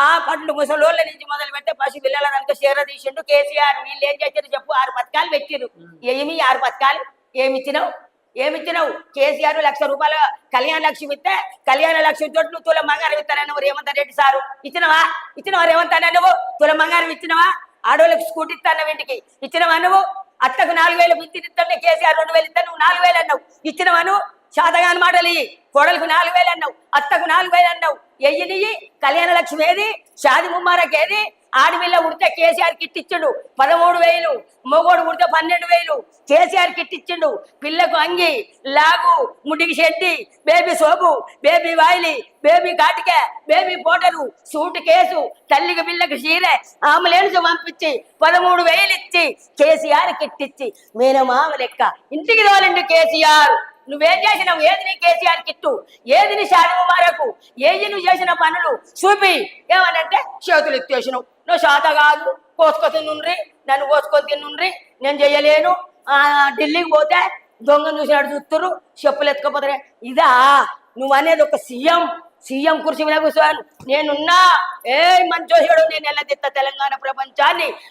ఆ పండ్లు ముసలోళ్ళ నుంచి మొదలు పెట్టే పసి పిల్లల దానికి చీర తీసిండు కేసీఆర్. వీళ్ళు ఏం చేశారు చెప్పు? 6 పథకాలు పెట్టిరు. ఏమి 6 పథకాలు? ఏమిచ్చినావు? కేసీఆర్ ₹1,00,000 కళ్యాణ లక్ష్మి ఇస్తే కళ్యాణ లక్ష్మి తోటి నువ్వు తుల బంగారం ఇస్తానని రేవంత్ రెడ్డి సారు ఇచ్చినవా రేవంత్ అన్న? నువ్వు తుల బంగారం ఇచ్చినవా? ఆడోళ్ళకి స్కూటీ ఇస్తాను ఇంటికి ఇచ్చినవా? నువ్వు అత్తకు 4,000 పింఛన్ ఇస్తుంటే కేసీఆర్ 2,000 ఇస్తా, నువ్వు 4,000 అన్నావు. ఇచ్చినవా? నువ్వు శాతగాని మాటలు ఇయ్యి. కోడలకు 4,000 అన్నావు, అత్తకు 4,000 అన్నావు. ఎయ్యినియ్యి. కళ్యాణ లక్ష్మి ఏది? షాది ముమ్మారకి ఏది? ఆడపిల్ల ఉడితే కేసీఆర్ కిట్ ఇచ్చిండు 13,000, మొగోడు ఉడితే 12,000 కేసీఆర్ కిట్ ఇచ్చిండు. పిల్లకు అంగి, లాగు, ముడికి షెడ్డి, బేబీ సోపు, బేబీ వాయిలి, బేబీ కాటిక, బేబీ పౌడరు, సూట్ కేసు, తల్లికి పిల్లకు చీరె, అంబులెన్స్ పంపించి 13,000 ఇచ్చి కేసీఆర్ కిట్ ఇచ్చి మేనమామ లెక్క ఇంటికి తోలిండు కేసీఆర్. నువ్వేం చేసినావు? ఏది నీ కేసీఆర్ కిట్టు? ఏది నీ షాది ముబారకు? ఏది నువ్వు చేసిన పనులు చూపి. ఏమనంటే చేతులు ఎత్తేసినావు. నువ్వు శాత కాదు, కోసుకొని తిన్నుండ్రి, నన్ను కోసుకొని తిన్నుండ్రి, నేను చెయ్యలేను. ఢిల్లీకి పోతే దొంగను చూసినట్టు చూస్తురు, చెప్పులు ఎత్తుకపోతారే. ఇదా నువ్వు అనేది? ఒక సీఎం కుర్చీ మీద కూర్చోను నేనున్నా. మంచోసాడు, నేను ఎల్లదిత్త తెలంగాణ ప్రపంచాన్ని.